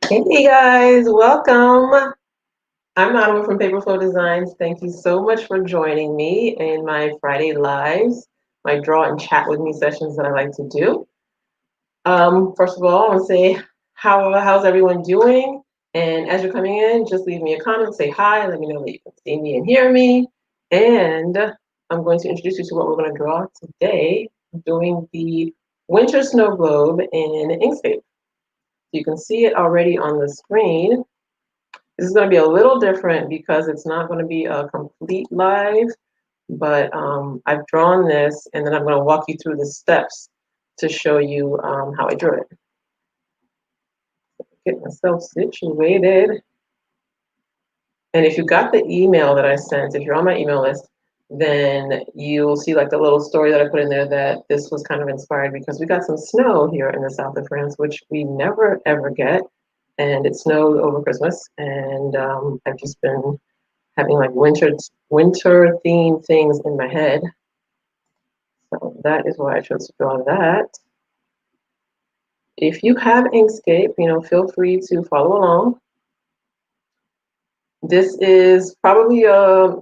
Hey guys, welcome. I'm Madeline from Paperflow Designs. Thank you so much for joining me in my Friday lives, my draw and chat with me sessions that I like to do. First of all, I want to say how's everyone doing? And as you're coming in, just leave me a comment, say hi, let me know that you can see me and hear me. And I'm going to introduce you to what we're going to draw today, doing the winter snow globe in Inkscape. You can see it already on the screen. This is going to be a little different because it's not going to be a complete live, but I've drawn this and then I'm going to walk you through the steps to show you how I drew it. Get myself situated. And if you got the email that I sent, if you're on my email list, then you'll see like the little story that I put in there that this was kind of inspired because we got some snow here in the south of France, which we never ever get. And it snowed over Christmas, and I've just been having like winter themed things in my head. So that is why I chose to draw that. If you have Inkscape, feel free to follow along. This is probably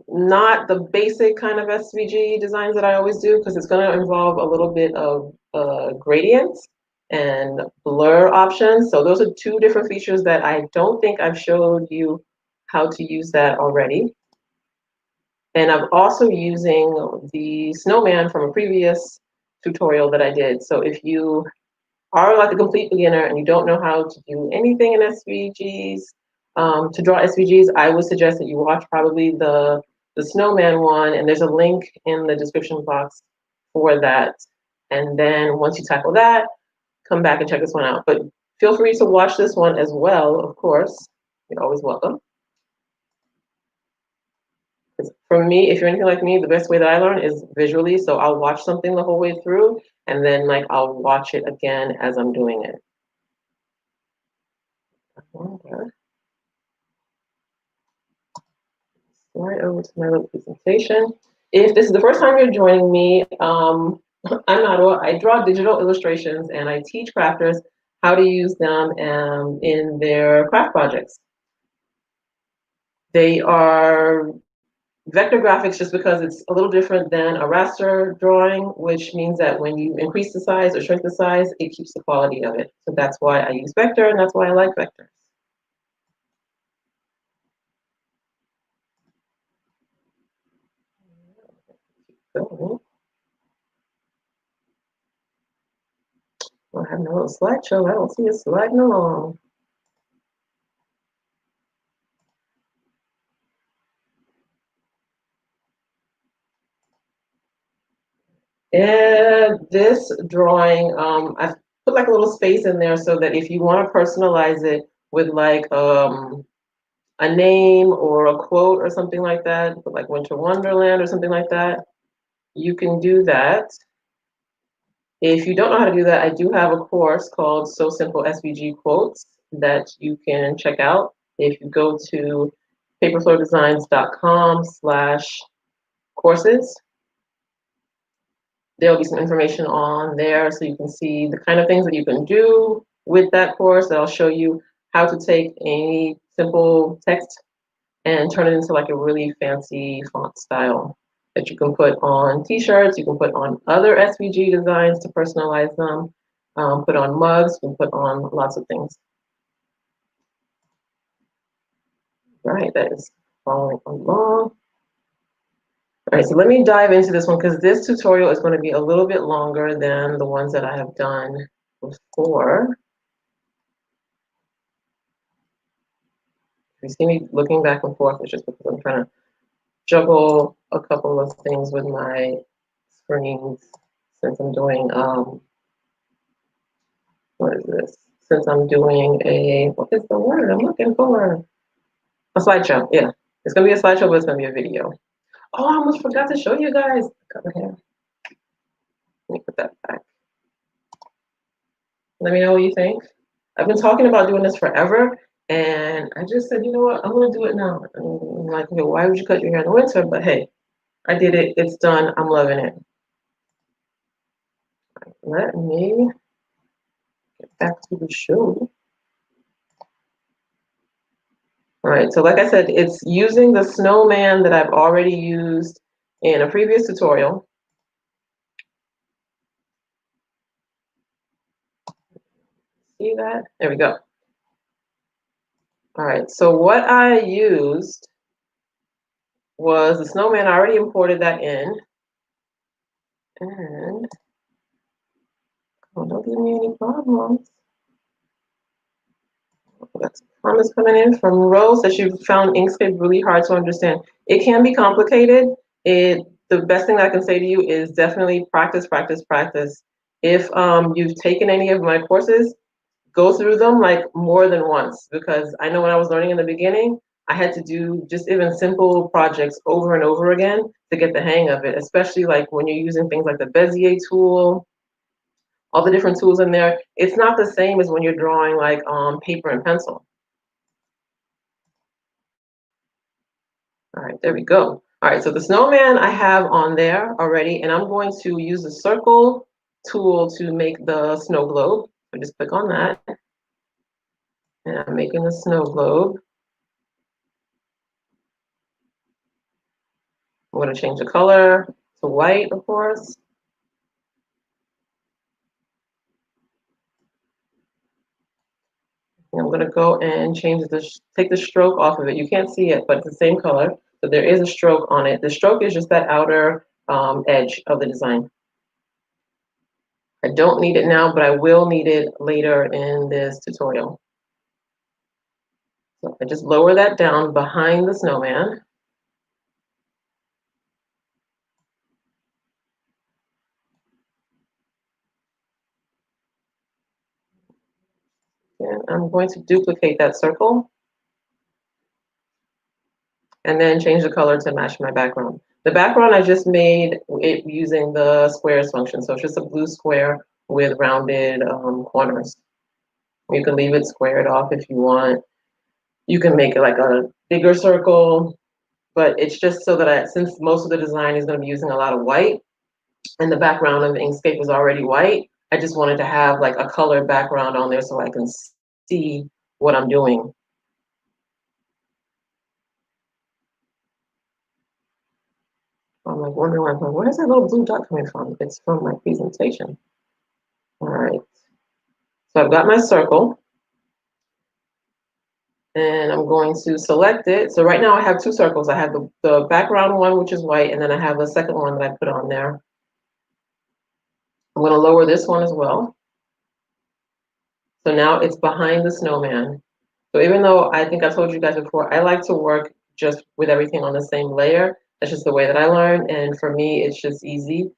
not the basic kind of SVG designs that I always do because it's going to involve a little bit of gradients and blur options. So those are two different features that I don't think I've showed you how to use that already. And I'm also using the snowman from a previous tutorial that I did. So if you are like a complete beginner and you don't know how to do anything in SVGs, to draw SVGs, I would suggest that you watch probably the snowman one, and there's a link in the description box for that. And then once you tackle that, come back and check this one out. But feel free to watch this one as well, of course. You're always welcome. For me, if you're anything like me, the best way that I learn is visually. So I'll watch something the whole way through, and then like I'll watch it again as I'm doing it. Okay. Slide over to my little presentation. If this is the first time you're joining me, I'm Nadia. I draw digital illustrations and I teach crafters how to use them in their craft projects. They are vector graphics just because it's a little different than a raster drawing, which means that when you increase the size or shrink the size, it keeps the quality of it. So that's why I use vector, and that's why I like vectors. So, I have no little slideshow. I don't see it sliding along. And this drawing, I've put like a little space in there so that if you want to personalize it with like a name or a quote or something like that, put like Winter Wonderland or something like that, you can do that. If you don't know how to do that, I do have a course called So Simple SVG Quotes that you can check out. If you go to paperflowdesigns.com/courses, there'll be some information on there so you can see the kind of things that you can do with that course. That'll show you how to take any simple text and turn it into like a really fancy font style that you can put on t-shirts, you can put on other SVG designs to personalize them, put on mugs, you can put on lots of things. Right, that is following along. All right, so let me dive into this one because this tutorial is going to be a little bit longer than the ones that I have done before. If you see me looking back and forth, it's just because I'm trying to juggle a couple of things with my screens since I'm doing, what is this? Since I'm doing what is the word I'm looking for? A slideshow, yeah. It's going to be a slideshow, but it's going to be a video. Oh, I almost forgot to show you guys. Let me put that back. Let me know what you think. I've been talking about doing this forever, and I just said, you know what, I'm going to do it now. I'm like, okay, why would you cut your hair in the winter? But hey, I did it. It's done. I'm loving it. Let me get back to the show. All right, so like I said, it's using the snowman that I've already used in a previous tutorial. See that? There we go. All right, so what I used was the snowman. I already imported that in. And oh, don't give me any problems. That's comments coming in from Rose that she found Inkscape really hard to understand. It can be complicated. The best thing I can say to you is definitely practice, practice, practice. If you've taken any of my courses, go through them like more than once, because I know when I was learning in the beginning, I had to do just even simple projects over and over again to get the hang of it, especially like when you're using things like the Bezier tool, all the different tools in there. It's not the same as when you're drawing like on paper and pencil. All right, there we go. All right, so the snowman I have on there already, and I'm going to use the circle tool to make the snow globe. So just click on that, and I'm making the snow globe. I'm going to change the color to white, of course. And I'm going to go and change take the stroke off of it. You can't see it, but it's the same color. So there is a stroke on it. The stroke is just that outer edge of the design. I don't need it now, but I will need it later in this tutorial. So I just lower that down behind the snowman. And I'm going to duplicate that circle and then change the color to match my background. The background I just made it using the squares function. So it's just a blue square with rounded corners. You can leave it squared off if you want. You can make it like a bigger circle, but it's just so that since most of the design is going to be using a lot of white and the background of the Inkscape is already white, I just wanted to have like a colored background on there so I can see what I'm doing. I'm like wondering, where's that little blue dot coming from? It's from my presentation. All right. So I've got my circle. And I'm going to select it. So right now I have two circles. I have the background one, which is white, and then I have the second one that I put on there. I'm going to lower this one as well. So now it's behind the snowman. So even though I think I told you guys before, I like to work just with everything on the same layer. That's just the way that I learned. And for me, it's just easy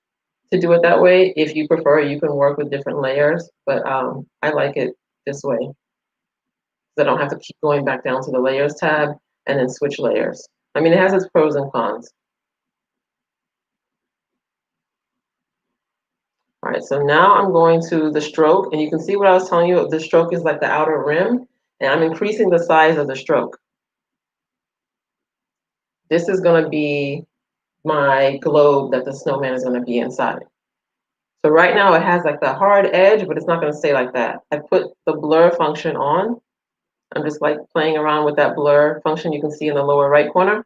to do it that way. If you prefer, you can work with different layers, but I like it this way. So I don't have to keep going back down to the layers tab and then switch layers. I mean, it has its pros and cons. All right, so now I'm going to the stroke, and you can see what I was telling you. The stroke is like the outer rim, and I'm increasing the size of the stroke. This is going to be my globe that the snowman is going to be inside. So right now it has like the hard edge, but it's not going to stay like that. I put the blur function on. I'm just like playing around with that blur function you can see in the lower right corner.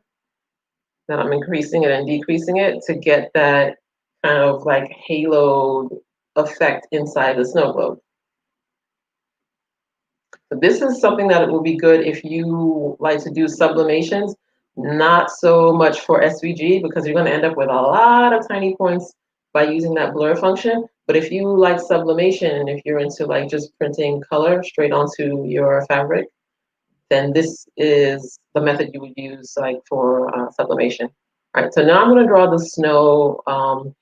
Then I'm increasing it and decreasing it to get that kind of like halo effect inside the snow globe. So this is something that will be good if you like to do sublimations, not so much for SVG because you're going to end up with a lot of tiny points by using that blur function. But if you like sublimation and if you're into like just printing color straight onto your fabric, then this is the method you would use like for sublimation. All right, so now I'm going to draw the snow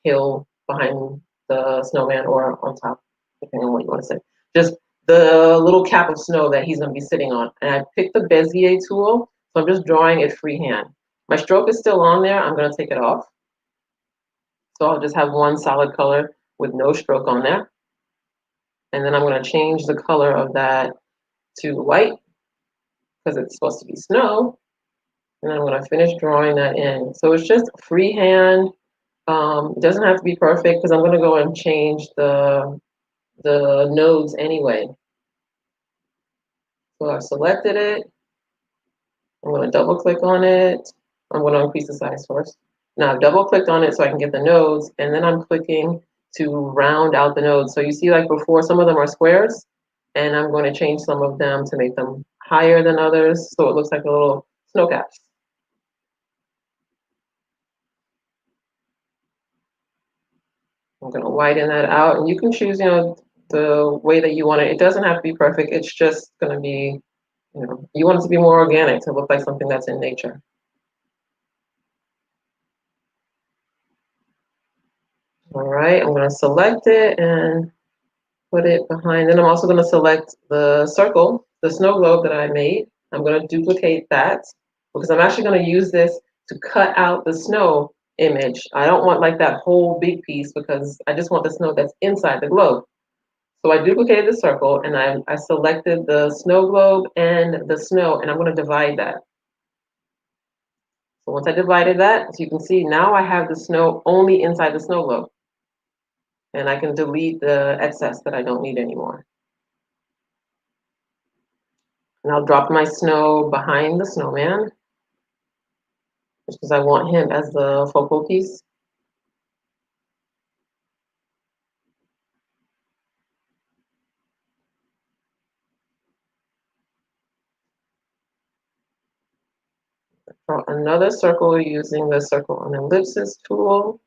hill behind the snowman or on top, depending on what you want to say. Just the little cap of snow that he's going to be sitting on. And I picked the Bezier tool, so I'm just drawing it freehand. My stroke is still on there. I'm going to take it off. So I'll just have one solid color with no stroke on there. And then I'm going to change the color of that to white because it's supposed to be snow. And I'm going to finish drawing that in. So it's just freehand. It doesn't have to be perfect because I'm going to go and change the nodes anyway. So I've selected it. I'm going to double click on it. I'm going to increase the size first. Now I've double clicked on it so I can get the nodes, and then I'm clicking to round out the nodes. So you see, like before, some of them are squares, and I'm going to change some of them to make them higher than others, so it looks like a little snow caps. I'm going to widen that out, and you can choose, the way that you want it. It doesn't have to be perfect. It's just going to be, you want it to be more organic, to look like something that's in nature. All right, I'm going to select it and put it behind. Then I'm also going to select the circle, the snow globe that I made. I'm going to duplicate that because I'm actually going to use this to cut out the snow image. I don't want like that whole big piece because I just want the snow that's inside the globe. So I duplicated the circle and I selected the snow globe and the snow, and I'm going to divide that. So once I divided that, as you can see, now I have the snow only inside the snow globe. And I can delete the excess that I don't need anymore. And I'll drop my snow behind the snowman because I want him as the focal piece. Draw another circle using the circle and ellipsis tool.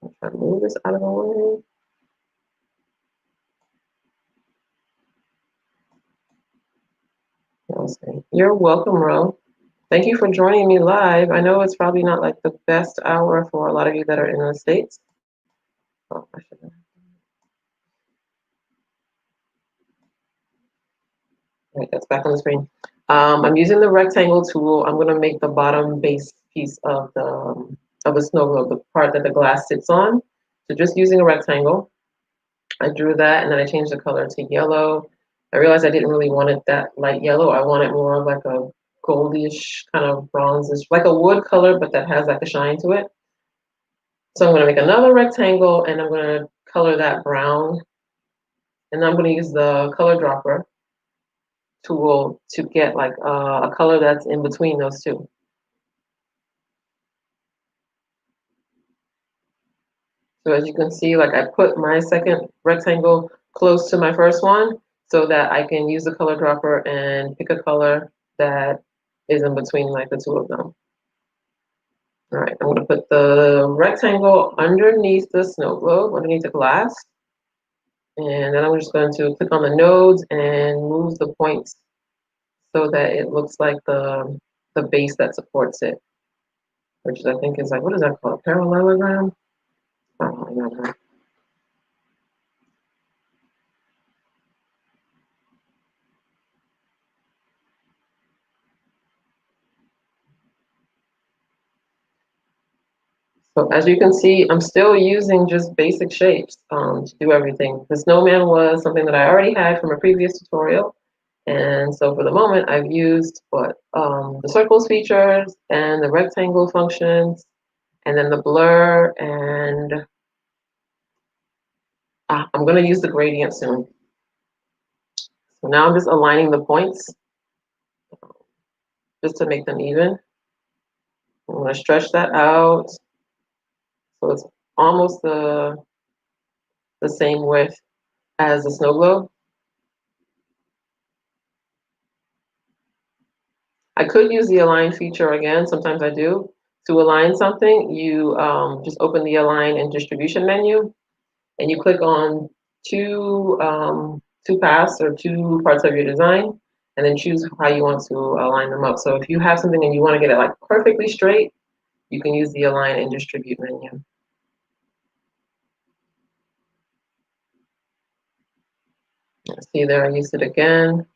I'll try to move this out of the way. You're welcome, Ro. Thank you for joining me live. I know it's probably not like the best hour for a lot of you that are in the States. Oh, I should have. Right, that's back on the screen. I'm using the rectangle tool. I'm going to make the bottom base piece of the snow globe, the part that the glass sits on. So just using a rectangle, I drew that, and then I changed the color to yellow. I realized I didn't really want it that light yellow. I want it more of like a goldish, kind of bronzish, like a wood color, but that has like a shine to it. So I'm going to make another rectangle, and I'm going to color that brown. And I'm going to use the color dropper tool to get like a color that's in between those two. So as you can see, like I put my second rectangle close to my first one so that I can use the color dropper and pick a color that is in between like the two of them. All right, I'm gonna put the rectangle underneath the snow globe, underneath the glass. And then I'm just going to click on the nodes and move the points so that it looks like the base that supports it, which I think is like, what is that called? Parallelogram? Oh, I don't know. So as you can see, I'm still using just basic shapes to do everything. The snowman was something that I already had from a previous tutorial. And so for the moment, I've used the circles features and the rectangle functions, and then the blur, and I'm going to use the gradient soon. So now I'm just aligning the points just to make them even. I'm going to stretch that out so it's almost the same width as the snow globe. I could use the align feature again, sometimes I do. To align something, you just open the align and distribution menu, and you click on two paths or two parts of your design, and then choose how you want to align them up. So if you have something and you want to get it like perfectly straight, you can use the align and distribute menu. See there, I used it again,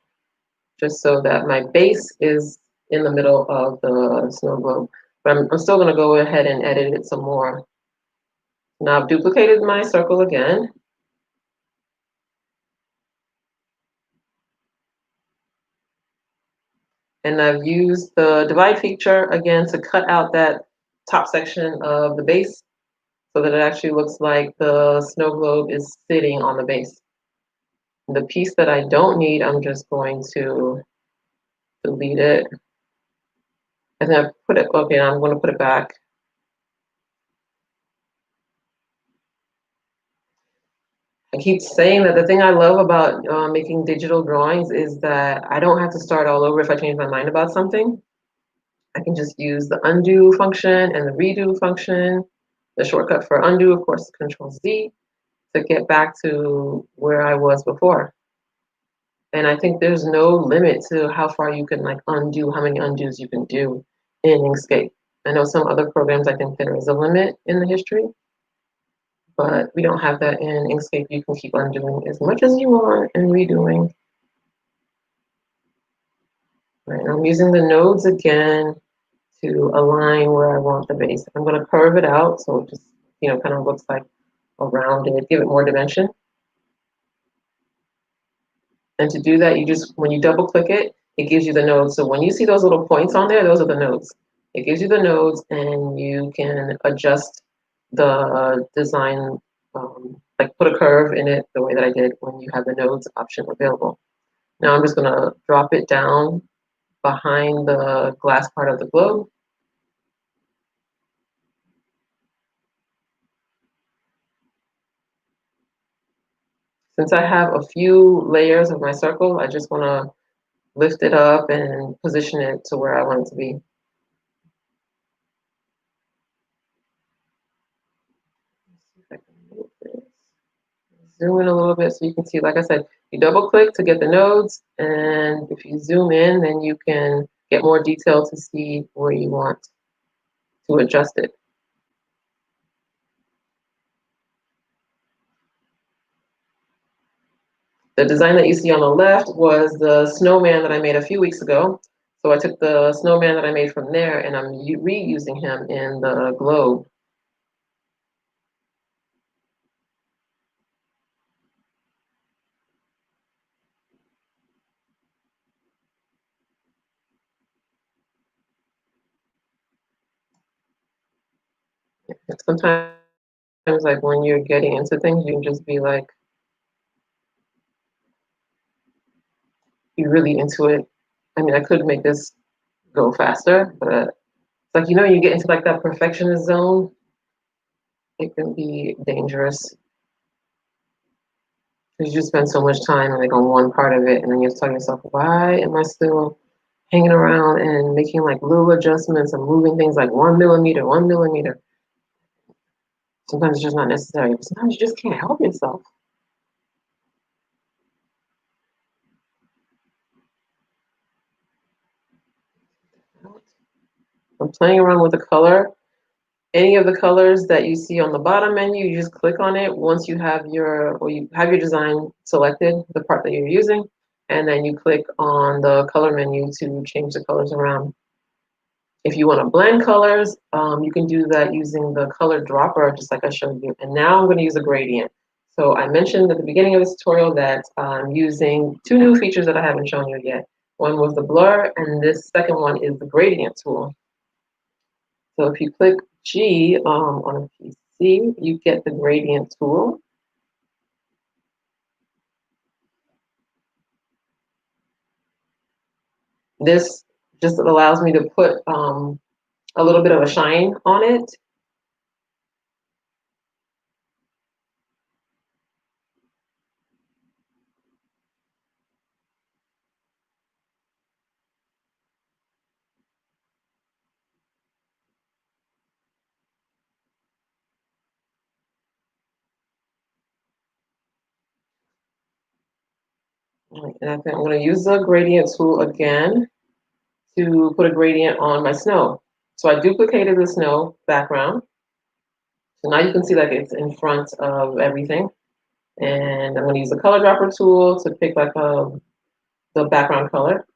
just so that my base is in the middle of the snow globe. But I'm still going to go ahead and edit it some more. Now I've duplicated my circle again. And I've used the divide feature again to cut out that top section of the base so that it actually looks like the snow globe is sitting on the base. The piece that I don't need, I'm just going to delete it. And then I put it, okay, I'm going to put it back. I keep saying that the thing I love about making digital drawings is that I don't have to start all over if I change my mind about something. I can just use the undo function and the redo function. The shortcut for undo, of course, Control Z, to get back to where I was before. And I think there's no limit to how far you can like undo, how many undos you can do in Inkscape. I know some other programs, I think there is a limit in the history, but we don't have that in Inkscape. You can keep undoing as much as you want and redoing. Right, I'm using the nodes again to align where I want the base. I'm going to curve it out so it just, kind of looks like a rounded, give it more dimension. And to do that, you just, when you double click it, it gives you the nodes. So when you see those little points on there, those are the nodes. It gives you the nodes and you can adjust the design, like put a curve in it the way that I did when you have the nodes option available. Now I'm just going to drop it down behind the glass part of the globe. Since I have a few layers of my circle, I just want to lift it up and position it to where I want it to be. Zoom in a little bit so you can see, like I said, you double click to get the nodes, and if you zoom in, then you can get more detail to see where you want to adjust it. The design that you see on the left was the snowman that I made a few weeks ago. So I took the snowman that I made from there and I'm reusing him in the globe. Sometimes, like when you're getting into things, you can just be like, be really into it. I mean, I could make this go faster, but it's like, you get into like that perfectionist zone, it can be dangerous because you spend so much time like on one part of it, and then you have to tell yourself, why am I still hanging around and making like little adjustments and moving things like 1 millimeter, 1 millimeter? Sometimes it's just not necessary, but sometimes you just can't help yourself. I'm playing around with the color. Any of the colors that you see on the bottom menu, you just click on it once you have your design selected, the part that you're using, and then you click on the color menu to change the colors around. If you want to blend colors, you can do that using the color dropper, just like I showed you. And now I'm going to use a gradient. So I mentioned at the beginning of this tutorial that I'm using two new features that I haven't shown you yet. One was the blur, and this second one is the gradient tool. So if you click G on a PC, you get the gradient tool. This just allows me to put a little bit of a shine on it. And I think I'm going to use the gradient tool again to put a gradient on my snow. So I duplicated the snow background. So now you can see like it's in front of everything. And I'm going to use the color dropper tool to pick like the background color.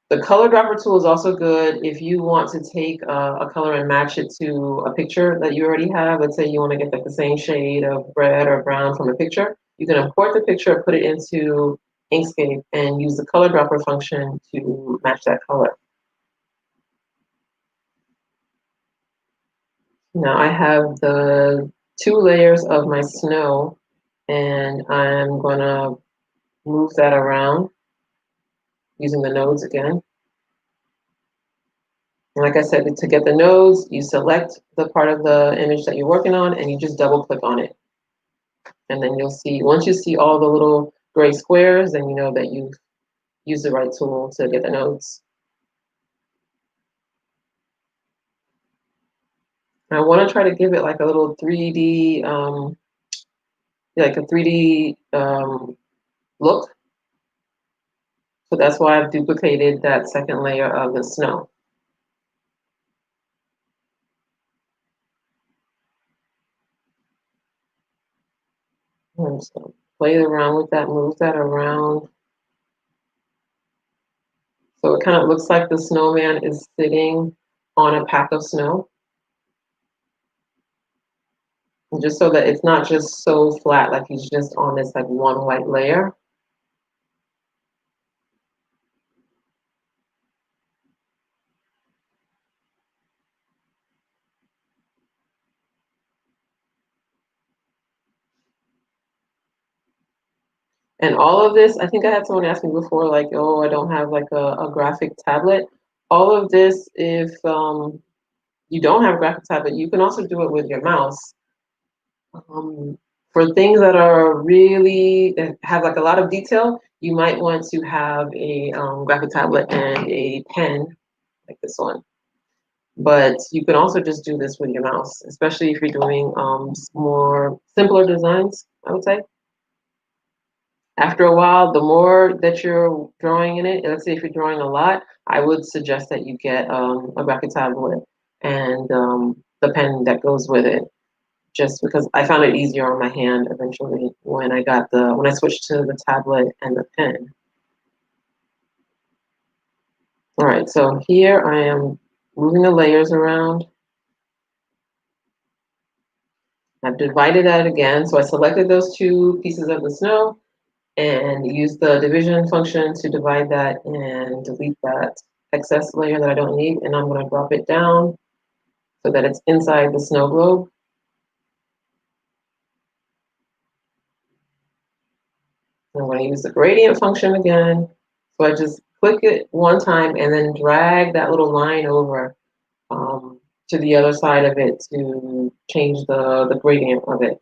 The color dropper tool is also good if you want to take a color and match it to a picture that you already have. Let's say you want to get like the same shade of red or brown from a picture. You can import the picture, put it into Inkscape, and use the color dropper function to match that color. Now I have the two layers of my snow, and I'm going to move that around. using the nodes again. And like I said, to get the nodes, you select the part of the image that you're working on and you just double click on it. And then you'll see, once you see all the little gray squares, then you know that you've used the right tool to get the nodes. I want to try to give it like a little 3D, like a 3D look. So that's why I've duplicated that second layer of the snow. I'm just gonna play around with that, move that around. So it kind of looks like the snowman is sitting on a pack of snow. And just so that it's not just so flat, like he's just on this like one white layer. And all of this, I think I had someone ask me before, like, oh, I don't have like a graphic tablet. All of this, if you don't have a graphic tablet, you can also do it with your mouse. For things that are really that have like a lot of detail, you might want to have a graphic tablet and a pen like this one. But you can also just do this with your mouse, especially if you're doing more simpler designs, I would say. After a while, the more that you're drawing in it, let's say if you're drawing a lot, I would suggest that you get a graphic tablet and the pen that goes with it. Just because I found it easier on my hand eventually when I switched to the tablet and the pen. All right, so here I am moving the layers around. I've divided that again. So I selected those two pieces of the snow and used the division function to divide that and delete that excess layer that I don't need. And I'm going to drop it down so that it's inside the snow globe. I'm going to use the gradient function again. So I just click it one time and then drag that little line over to the other side of it to change the gradient of it.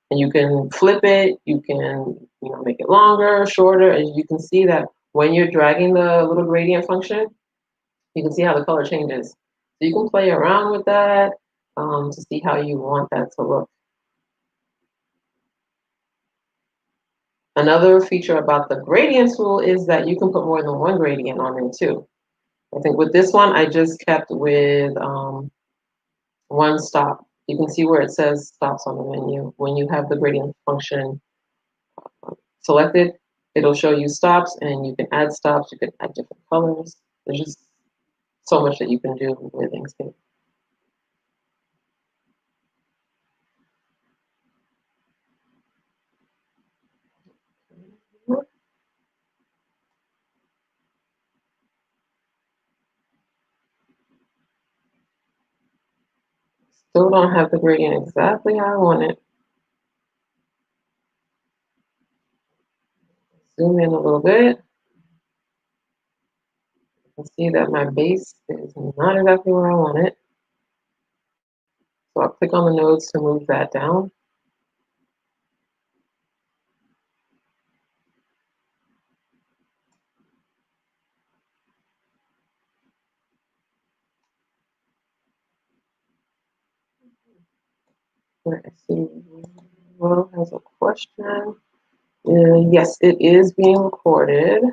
And you can flip it, you can make it longer, shorter, and you can see that when you're dragging the little gradient function, you can see how the color changes. So you can play around with that to see how you want that to look. Another feature about the gradient tool is that you can put more than one gradient on there too. I think with this one, I just kept with one stop. You can see where it says stops on the menu. When you have the gradient function selected, it'll show you stops and you can add stops, you can add different colors. There's just so much that you can do with Inkscape. Still don't have the gradient exactly how I want it. Zoom in a little bit. You can see that my base is not exactly where I want it. So I'll click on the nodes to move that down. Let's see. Will has a question. Yes, it is being recorded.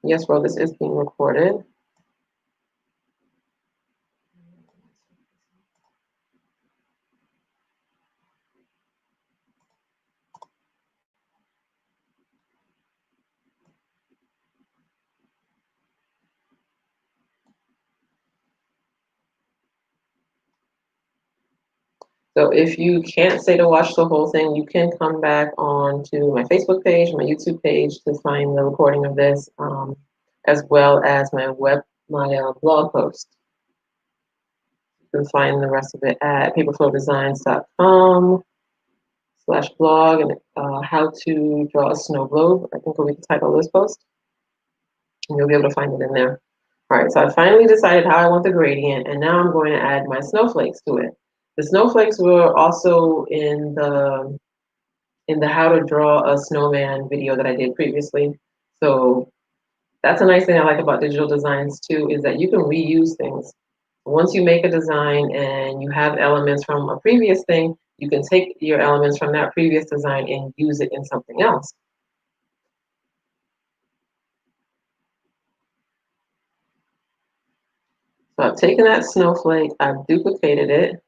Yes, Ro, this is being recorded. So if you can't stay to watch the whole thing, you can come back on to my Facebook page, my YouTube page to find the recording of this, as well as my blog post. You can find the rest of it at paperflowdesigns.com/blog and how to draw a snow globe. I think will be the title of this post. And you'll be able to find it in there. All right, so I finally decided how I want the gradient, and now I'm going to add my snowflakes to it. The snowflakes were also in the how to draw a snowman video that I did previously. So that's a nice thing I like about digital designs too, is that you can reuse things. Once you make a design and you have elements from a previous thing, you can take your elements from that previous design and use it in something else. So I've taken that snowflake, I've duplicated it.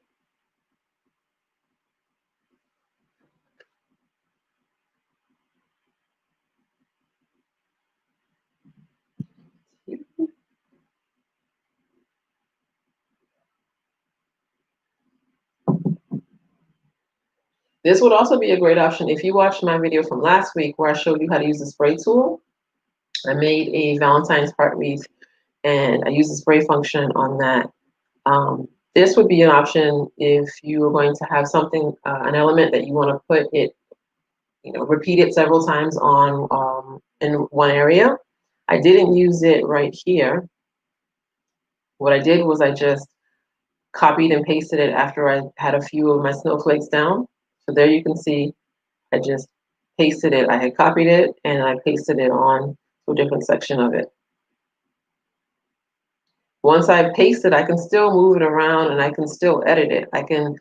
This would also be a great option if you watched my video from last week where I showed you how to use the spray tool. I made a Valentine's heart wreath and I used the spray function on that. This would be an option if you were going to have something, an element that you want to put it, repeat it several times on in one area. I didn't use it right here. What I did was I just copied and pasted it after I had a few of my snowflakes down. So there you can see I just pasted it. I had copied it and I pasted it on to a different section of it. Once I paste it, I can still move it around and I can still edit it. I can,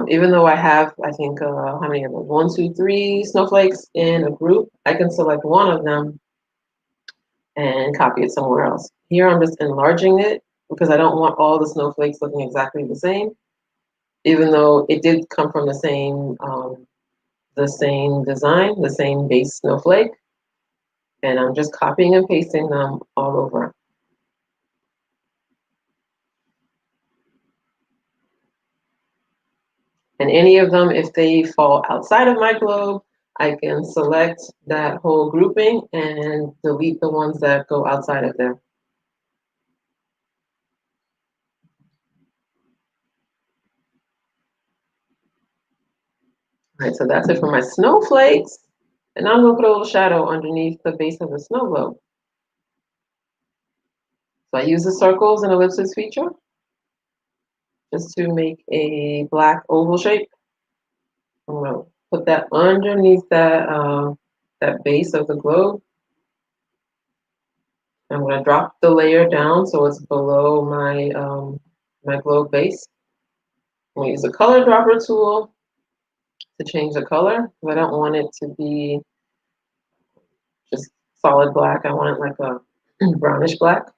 even though I have, I think, how many of them? 1, 2, 3 snowflakes in a group, I can select one of them and copy it somewhere else. Here I'm just enlarging it because I don't want all the snowflakes looking exactly the same, even though it did come from the same design, the same base snowflake. And I'm just copying and pasting them all over. And any of them, if they fall outside of my globe, I can select that whole grouping and delete the ones that go outside of there. All right, so that's it for my snowflakes. And now I'm going to put a little shadow underneath the base of the snow globe. So I use the circles and ellipses feature just to make a black oval shape. I'm going to put that underneath that base of the globe. I'm going to drop the layer down so it's below my my globe base. I'm going to use the color dropper tool to change the color. I don't want it to be just solid black. I want it like a brownish black.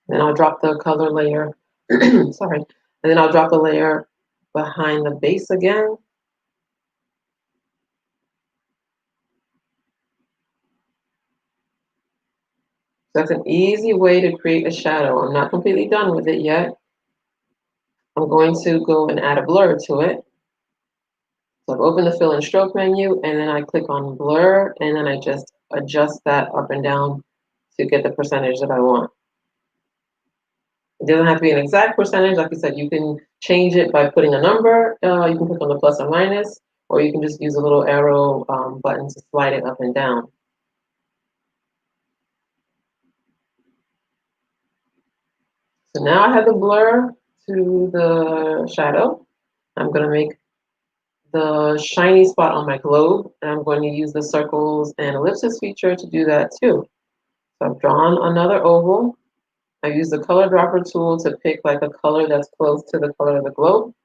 Then I'll drop the color layer, sorry, and then I'll drop the layer behind the base again. That's an easy way to create a shadow. I'm not completely done with it yet. I'm going to go and add a blur to it. So I've opened the fill and stroke menu and then I click on blur and then I just adjust that up and down to get the percentage that I want. It doesn't have to be an exact percentage. Like I said, you can change it by putting a number. You can click on the plus or minus, or you can just use a little arrow button to slide it up and down. So now I have the blur to the shadow. I'm going to make the shiny spot on my globe, and I'm going to use the circles and ellipses feature to do that too. So I've drawn another oval. I use the color dropper tool to pick like a color that's close to the color of the globe.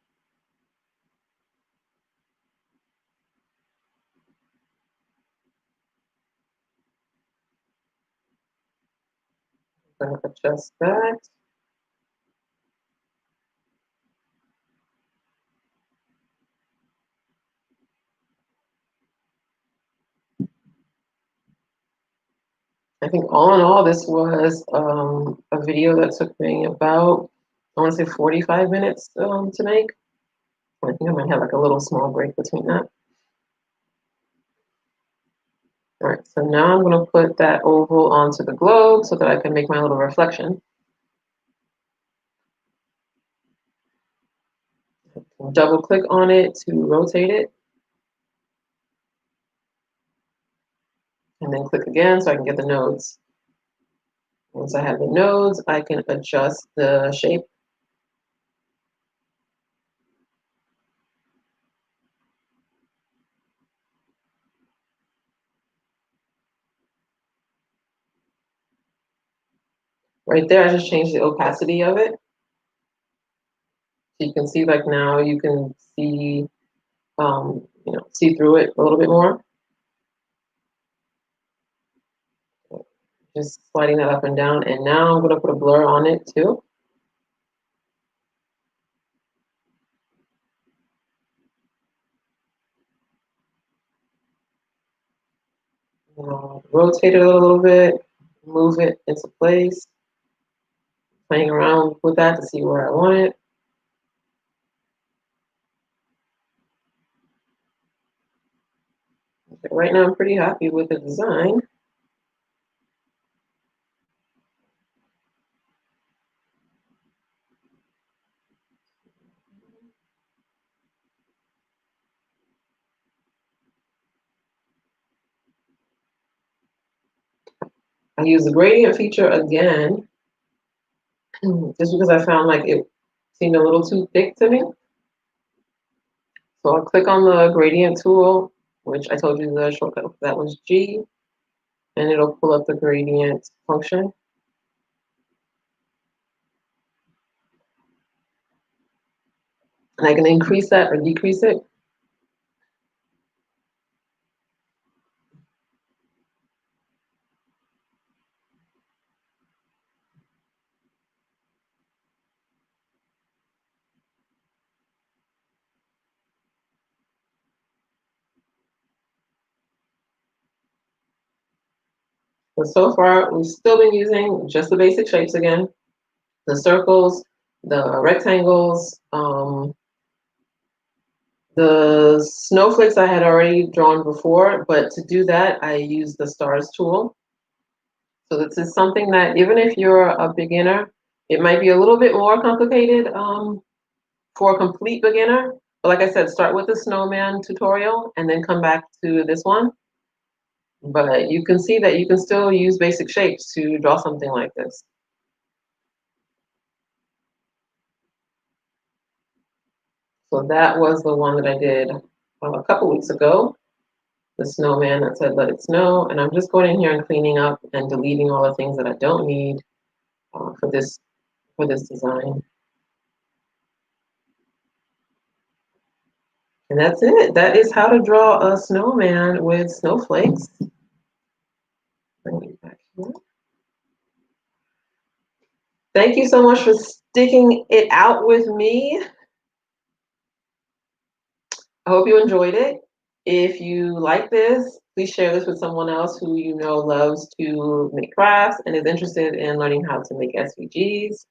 I'm going to adjust that. I think all in all, this was a video that took me about, I want to say 45 minutes to make. I think I might have like a little small break between that. All right, so now I'm going to put that oval onto the globe so that I can make my little reflection. Double click on it to rotate it, and then click again so I can get the nodes. Once I have the nodes, I can adjust the shape. Right there, I just changed the opacity of it. So you can see, like now you can see, see through it a little bit more. Just sliding that up and down. And now I'm gonna put a blur on it too. Rotate it a little bit, move it into place, playing around with that to see where I want it. Okay, right now I'm pretty happy with the design. I use the gradient feature again, just because I found like it seemed a little too thick to me. So I'll click on the gradient tool, which I told you the shortcut for that was G, and it'll pull up the gradient function. And I can increase that or decrease it. But so far, we've still been using just the basic shapes again, the circles, the rectangles, the snowflakes I had already drawn before, but to do that, I use the stars tool. So this is something that even if you're a beginner, it might be a little bit more complicated for a complete beginner. But like I said, start with the snowman tutorial and then come back to this one. But you can see that you can still use basic shapes to draw something like this. So that was the one that I did a couple weeks ago, the snowman that said let it snow. And I'm just going in here and cleaning up and deleting all the things that I don't need for this design. And that's it. That is how to draw a snowman with snowflakes. Bring it back here. Thank you so much for sticking it out with me. I hope you enjoyed it. If you like this, please share this with someone else who you know loves to make crafts and is interested in learning how to make SVGs.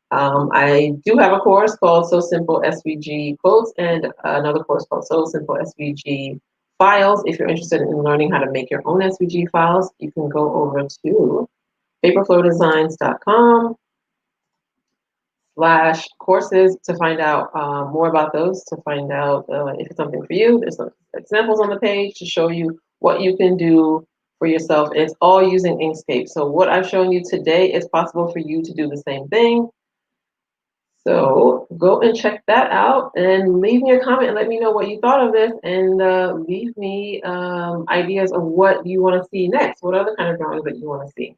I do have a course called So Simple SVG Quotes and another course called So Simple SVG Files. If you're interested in learning how to make your own SVG files, you can go over to paperflowdesigns.com/courses to find out more about those, to find out if it's something for you. There's some examples on the page to show you what you can do for yourself. It's all using Inkscape. So what I've shown you today, it's possible for you to do the same thing. So go and check that out and leave me a comment and let me know what you thought of this, and leave me ideas of what you want to see next. What other kind of drawings that you want to see?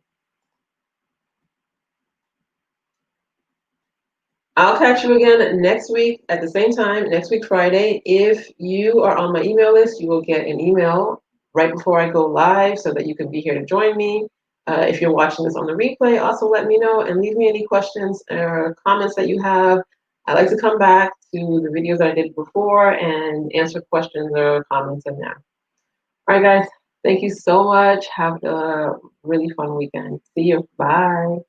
I'll catch you again next week at the same time, next week, Friday. If you are on my email list, you will get an email right before I go live so that you can be here to join me. If you're watching this on the replay, also let me know and leave me any questions or comments that you have. I like to come back to the videos I did before and answer questions or comments in there. All right, guys, thank you so much. Have a really fun weekend. See you. Bye.